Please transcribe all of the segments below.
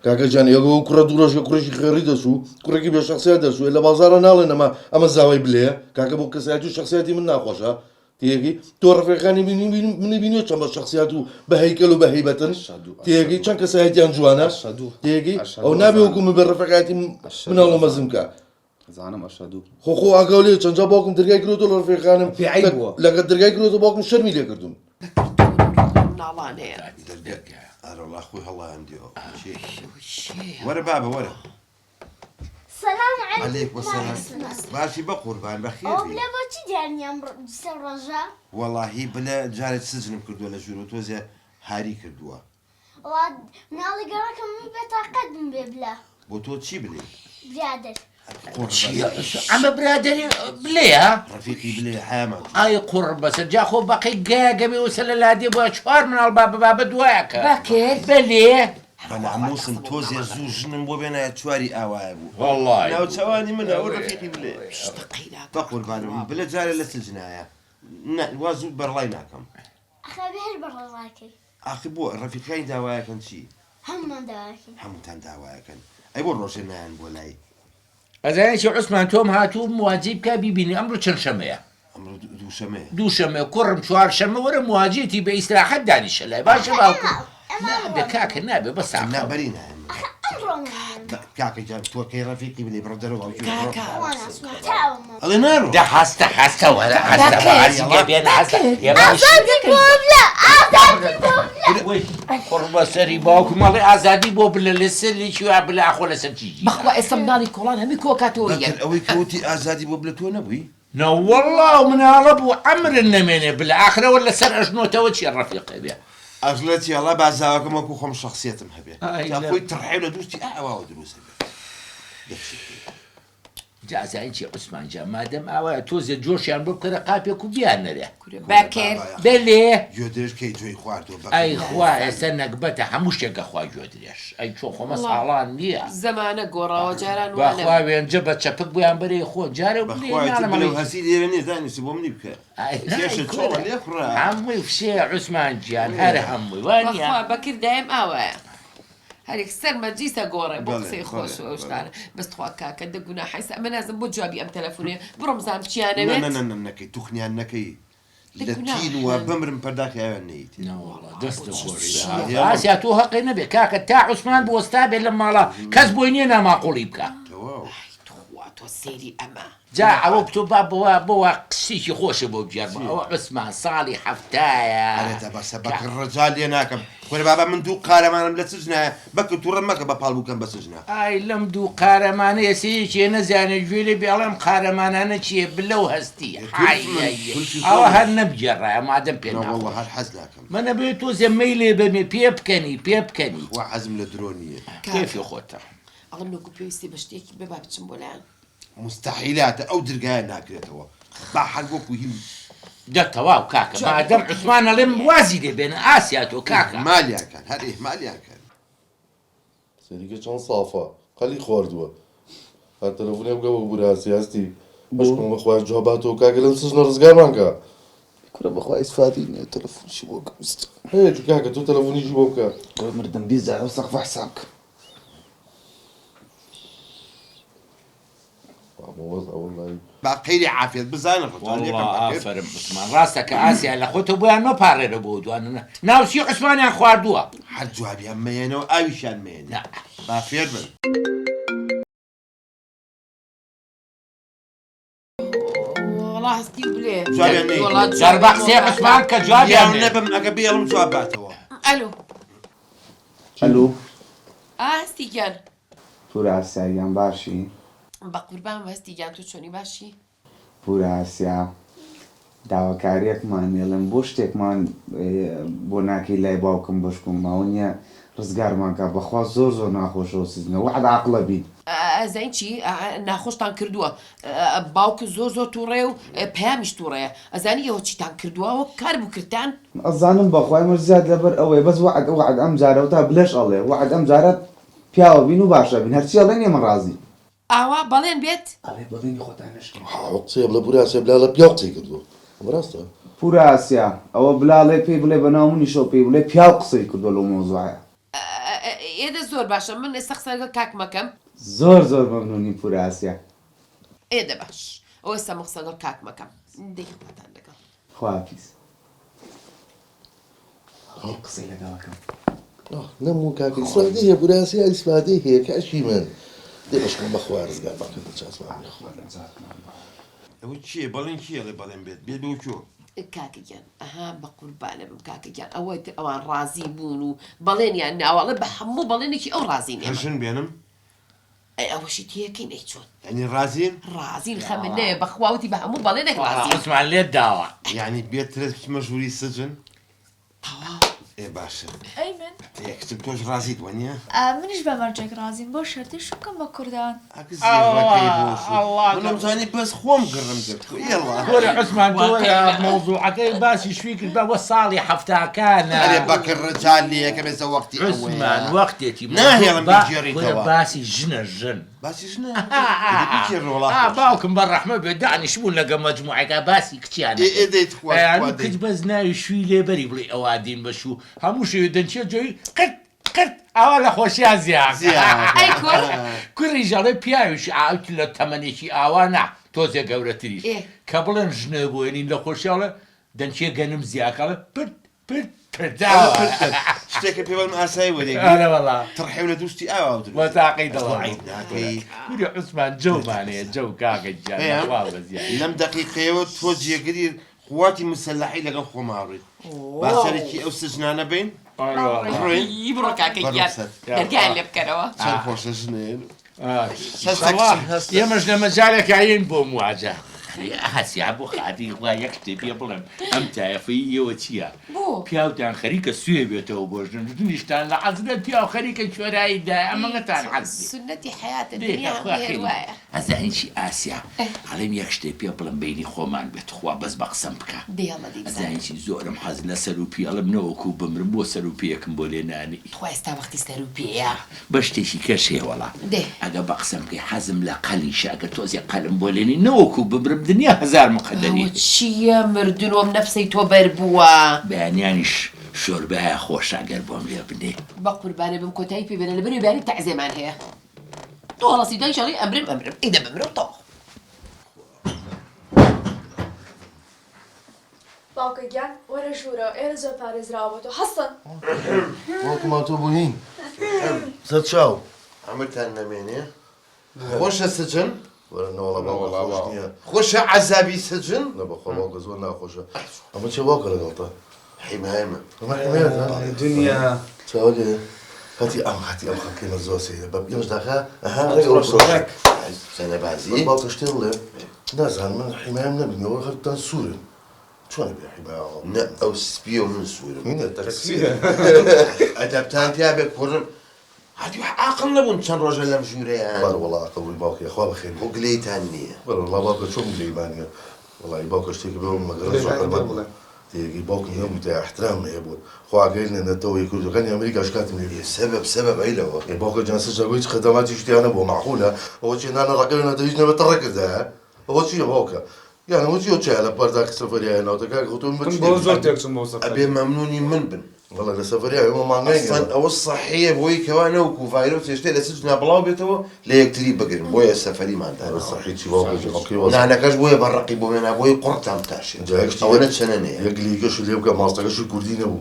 كاكا جان يقول كرة دورش كرة خريدة سو كرة كيف شخصية درسو إلا بازار نالنا أما زاوي بليه كاكا بوك ساعتو شخصياتي من ناقوشة تيجي تو رفيقاني من بينيو كم شخصياتو بهيكل وبهيبة تيجي كم كساعتي عن جوانا تيجي أو نبي حكم بالرفيقاتي من الله مزمكا زعنا أشهدوا خو أقولي كم جابوكم ترجع كروتو الرفيقانم بعيبوا لقد ترجع كروتو باكم شرمي ليه كردون نعلانية أنا والله أخوي الله عندي شيء ورا بابا ورا السلام عليكم السلام ماشي بقربان بخير أو بلا بوتي ديالني أمر جسر رجاء والله بلا جارة سجن كردوا ولا جورو توزع هاري كردوا واد من اللي قراك من بيت أقدم ببلا بوتو تشي بلي برادر عم برادري بليه رفيقي بلي حامد اي قربة سجا خو باقي قاقبي وسل الهادي بو اشوار من الباب باب دواك باكر بليه بلا عموسم توزع زوجن وبين تواري أوابو والله ناو تواني من أول رفيقي بلي بقربان بلا جارة لسجنايا وازو برلايناكم أخي بهر برا راكي أخي بو الرفيقين دوايا كان شي هم من دواكي حمتان دوايا كان أي بو روشنان بولاي أزاين شو عثمان توم هاتو مواجبك بيبيني أمرو چن شمية أمر دو شمه دو شمية كرم شوار شمية ورا مواجهتي بإستراحة داني شلاي باشا باوكو نابي كاك نابي بس لا عقب برينا أمرهم كاكا جاب توكي رفيقي بلي بردروا أو كاكا وأنا اسمع تعاون الله نارو ده حاستا ولا حاستا بعزي جابين حاستا يا باشا أصدق بوبلا أصدق وي قربة سري باوكو مالي أزادي بوبلا لسلي شو عبلا أخو لسنتيجي بخوا اسمناني كولان همي كوكاتوريا بكر أوي كوتي أزادي بوبلتو نبوي نو والله من هربوا عمر النمينة بالآخرة ولا سر أجنو توتشي الرفيق بيا أغلتي الله بعزاكم أكو خم شخصية مهبة أي يا لا. أخوي ترحيل دوستي أعوى ودروس جازا انشي عثمان جا مادام أوا توزي جوش يعني بكرة قابيكو بيانا له باكر بلي جودرش كي جوي خواردو أي خوا سنك بتا حموش يقا خوا جودريش أي شو خو مصالان نيا زمانه قرا وجاران بأخوا وانا وين جبت شبك بيان بري خو جاري وبلي بخواي أنا تبلو ما هسيدي يرني ثاني سيبومني بك كيش الشغل اللي يخرى عمي وفشي عثمان جان هاري عمي وين بخوا يا باكر دايم اوا هذيك السر ما تجيسا قوري بلى، بوكسي خوش بلى، وش بلى. تعرف بس تخوا كاكا دقونا حيسا اما لازم بجوابي ام تلفوني برمزان بشيانا لا لا بيت لا نكي تخني عنكي لكنا لتين وبمرم برداخي عينيتي لا والله دست غوري يلا. آسيا تو حقي نبي كاكا تاع عثمان بوستابي لما لا كسبوينينا ما قولي بكا واو تخوا توسيري اما جا عوبتو بوا قسيشي خوش بو بجربة او عثمان صالح أنا حفتايا تبى سبك الرجال يناكم كل بابا من دو قارمان بلا سجنا بك تورمك ببالبو كان بسجنا اي لمدو قارمان يسيشي نزاني جويلي بيعلم قارمان انا شي بلو هستي كل شي او خوش. هالنبجر ما دام لا بينا والله هالحزناكم ما نبيتو زميلي بمي بيبكني وحزم لدرونية كيف يا خوتا الله منو بيوستي بشتيكي بباب تشمبولان مستحيلات او درقاي ناكلتها بحرقوك وهم دكتا واو كاكا ما دام عثمان لم وازي بين اسيا وكاكا ماليا كان هذه ماليا كان سيدي كان صافة خلي خواردوا التلفون يبقى ببرا سياستي بشكم اخوان جواباتو كاكا لم سجن رزقار مانكا كنا بخوا إسفادين تلفون شبوك مست هي كاكا تو تلفوني جيبوكا مردم بيزا وسقف حسابك والله باقي لي عافية بزاين الرجال والله افرم عثمان راسك اسيا لخوتو بيا نو باري بود وانا ناوسي عثمان يا خواردوا حد جوابي هم ينو اويشان مين لا ما فير من والله هستي بليه جوابي عني. والله جربك سي عثمان كجواب يا يعني النبي اقبي لهم جواباته الو ألو هستي جان پورا ئاسیاییان باشی بقوربان هستي جان تو چونی باشی پورا ئاسیا داواکاریەکمان نێڵم بۆ شتێکمان بۆ ناکەی لای باوکم بشکم ماونیە ڕزگارمان کە بەخوا زۆر زۆر ناخۆشەوە سزنە وحد عقلە بیت ئەزین چی ناخۆشتان کردووە باوکە زۆر زۆر تووڕێ و پەیامیش تووڕەیە ئەزانی ئەوە چیتان کردووەوە کار بوو کردان ئەزانم بەخوای مە زیاد لەبەر ئەوەی بەس وعد ئەم جارەوە تا بلەش ئەڵێ وعد ئەم جارە پیاوە بین و باشە بین هەرچی ئەڵێن ئێمە ڕازی ئاوا بەڵێن بێت ئەڵێ بەڵێنی خۆتان نشکن قسەی بڵێ بورا سێ بلا لە پیاو قسەی کردووە بەڕاستە پورا ئاسیا ئەوە بلاڵێ پێی بڵێ بە ناو منیشەوە پێی بڵێ پیاو قسەی کردووە لەو مۆزوعە ئێدە زۆر باشە من ئێستا قسەگەڵ کاک مەکەم زۆر مەمنونی پورە ئاسیا ئێدە باش ئەو ئێستا من قسەگەڵ کاک مەکەم دەیخواتان لەگەڵ خواپیس قسەی لەگەڵەکەم نەموو کاکە ئیسفادە هەیە بوراسیا ئیسفادەی هەیە کاشی من دێ بەشکم بەخوا ڕزگار باکە چاسمانی خوا ئەوە چییە بەڵێن کیەڵێ بەڵێن بێت بێت بۆ چۆ کاکەگیان ئەها بە قوربانە بم کاکەگیان ئەوەی تر ئەوان ڕازی بوون و بەڵێنیان ناوەڵە بە هەموو بەڵێنێکی ئەو ڕازی نیە هەژن بێنم ئەوەشی تیەکەی نەی چۆن ئەنی ڕازین ڕازین خەمن نەیە بەخواوتی بە هەموو بەڵێنێک ڕازی عوسمان لێت داوە یعنی بێترێت بچمە ژووری سجن تەواو ئێ باشە ئەی من یەکتر تۆش ڕازیت وەنیە منیش بە مەرجێک ڕازیم بۆ شەرتی شوکەم بە کوردان منەمزانی بەس خۆم گڕم کرد وەرە عوسمان تۆ مۆزوعەکەی باسی شووی کرد بەوە ساڵی هەفتاکانە ئەرێ بەکە ڕجال لێەکە بێزە وەختی عوسمان وەختێکی ناهێڵم بگێڕیتەوە. باسی ژنە ژن باسی ژنە باوکم بە ڕەحمە بێ دانیشبوون لەگە مەجموعەکە باسی کچیانە ئێدەیت کچ بەس ناوی شووی لێبەری بڵێ ئەوە دین بەشوو هەموو شوێ دەنچێ جۆی قرت ئەوە لە خۆشیان زیاد ئەی کوڕ کوڕی ژەڵێ پیاویش ئاوت لە تەمەنێکی ئاوا نا تۆزێ گەورەتریش کە بڵێن ژنە بۆێنین لە خۆشیاڵە دەنچێ گەنم زیاکەڵە پرت پرداوە شتێکە پێوەم ئاسایی وەرێک ئەرەوەڵا تڕحێو لە دوستی ئاوا وەتاقەی دڵی ناکەی کوری عوسمان جەومانەیە جەو کاکە جیان لەم دقیقەیەوە تۆ جێگری قواتی مسلحی لەگەڵ خۆماڕێت باسەرێکی ئەو سژنانە بین بڕۆ کاکەگیان دەرگیان لێ بکەرەوە چەند خۆشە ژنێن ئێمەش لە مەجارێک ئاین بۆ مواجە هەسیا بۆ خاتی وا یەک شتێ پێ بڵێم ئەم تایفەی ئێوە چییە؟ پیاوتان خەریکە سوێ بێتەوە بۆ ژن دنیشتان لە عەزلت پیاو خەریکە کوێراییدا ئەمەتان حەزی سنەتی حیاتە ئەزانی چی ئاسیا هەڵێم یەک شتێ پێ بڵم بینی خۆمان بێت خوا بەس بە قسەم بکە ئەزانی چی زۆرم حەز لە سەر و پیاڵم نەوەکو بمرم بۆ سەر و پێیەکم بۆ لێنانی خوا ئێستا وەختی سەر و پێیە بە شتێکی کەش هێوەڵا ئەگە بە قسەم بکەی حەزم لە قەلیشە ئەگە تۆزێ قەلم بۆ لێنی نەوەکو ببرم دنیا هزار مقدری چییە مردنۆم نەفسەی تۆ بەر بووە بەیانیانیش شۆربایە خۆشاگەر بۆم لێ بنێ بە قوربانە بم کۆتایی پێ بێنە لەبەر باری تەعزێمان هەیە تۆ هەڵەسی دای شەڵی ئەمرم ئیدە بمرم تۆ باوکەگیان وەرە ژوورە ئێرە زۆر پارێزراوە بۆ تۆ هەستن وەڵکما تۆ بووین سەر چاو ئەمرتان نەمێنێ خۆشە سجن وەرەنەوەڵە باوە نییە خۆشە عەزابی سجن لە بەخۆ باوکە زۆر ناخۆشە ئەمە چێ باوکە لەگەڵتە حیمایمە ئەمە حمایەتە دنیا چاوە لێ هەتی ئەم خەڵکەمە زۆر سەیرە بە پێش داخە سەنەبازی باوکە شتێ بڵێ نازان من حیمایم نەبینەوە خەڵکتان سوورن چۆنە بێ حیمایەوە نە ئەو سپی و من سوورم منە تەکسیرە ئەدەبتان تیا بێ کوڕم هەتی عاقڵ نەبوون چەند ڕۆژە لەم ژوورەیە وەڵا ئەقڵی باوکی خوا بەخێر بۆ گلەیتان نییە وەڵا باوکە چۆن گلەیمانیە وەڵی باوکە شتێکی بێ مەگەڕ تێگەی باوکم هەموو احترام هەیە بوون خواگەی نێنێتەوە کوردەکانی ئەمریکا شکاتم لێ سبب ئەیلەوە باوکە جانسە جاگوی خدماتی شتیانە بۆ معقولە ئەوە چی نانە ڕەکەوێنە دەهیچ نەبێتە ڕێکردا ئەوە چییە باوکە یان ئەوە چی چای لە پەرداکە سەفەریایە ناوتەکە خۆتۆ بۆ زۆر تێکچم بۆ ئەبێ مەمنونی من بن وەڵا لە سەفەریای ئەوە مانگای ئەوە سەحەیە بۆی کەوا نەوەکو ڤایرۆس هێشتێ لە سجنا بڵاو بێتەوە لە یەکتری بگرن بۆیە سەفەریماندا سەحی چی باوکە نانەکەش بۆیە بەڕقی بۆ مێنا بۆی قوڕتان تاشێ ئەوە نە چەنەنەیە یەکلیکەش لێ بکە ماستەکەشی کوردی نەبوو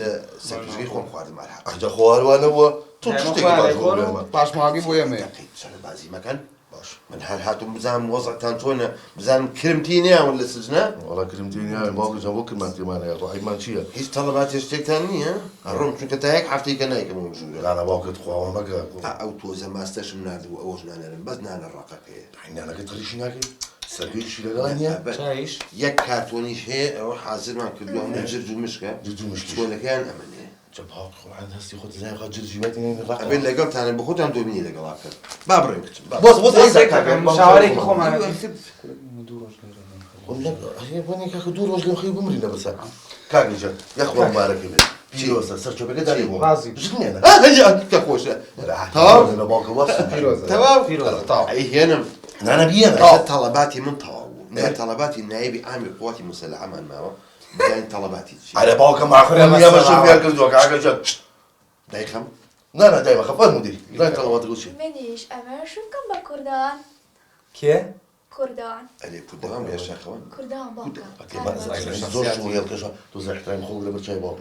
لە سەرپزگەی خۆم خواردم ئەجا خواروانەوە تۆ پاشماگی بۆ ئێمە بازی مەکەن باش من هەر هاتوم بزانم وەزەکتان چۆنە بزانم کرمتی نییان لە سجنە وەڵا کرمتینیان باوکە جا بۆ کرمانتیمانەیە ڕایمان چییە هیچ تەڵەباتی شتێکتان نییە ڕۆم چونکە تا یەک هەفتەیەکە نایکەم ژوورە لانا باوکت خواوە مەگە ئەو تۆزە ماستەشم نردبوو ئەوەش نانەرم بەس نانە ڕقەکەیە حینانەکە تریشی ناکەی سەرگەیشی لەگەڵ نییە یەک کارتۆنیش هەیە ئەوە حازرمان کردووە من جرج و مشکە جرج و مشکی چۆلەکەیان ئەمەنێ باوک خۆیان هەستی خۆت زای خۆ جرجیمەتی ڕق ئەبێت لەگەڵتانە بە خۆتان دۆبینی لەگەڵا کرد با بڕێن کچم شاوارێکی خۆمان بۆنی کاکە دوو ڕۆژ لەم خەی بمرینە بەسەر کاگەجە یەخوا مبارەکە بێت چیرۆسە سەر چۆپەکە داری بۆ ژنێنە کە خۆشە لە باوکە وەست تەواو ئەی هێنم نانە بیێنە تەڵەباتی من تەواو بوو نە تەڵەباتی نایبی ئامی قوڵاتی مسلحەمان ماوە بزانین تەڵەباتی چی ئەرە باوکە ماخرێ بەشم پێ کردووە کاگەجە دایخەم نا دايما خفان مديري لا انت الله تقول شيء منيش أما شو كم بكردان كي؟ كردان عليك تمام يا شيخ كردان باكا زور شو يلقى تو زي احترام خلق لما تشاي باوك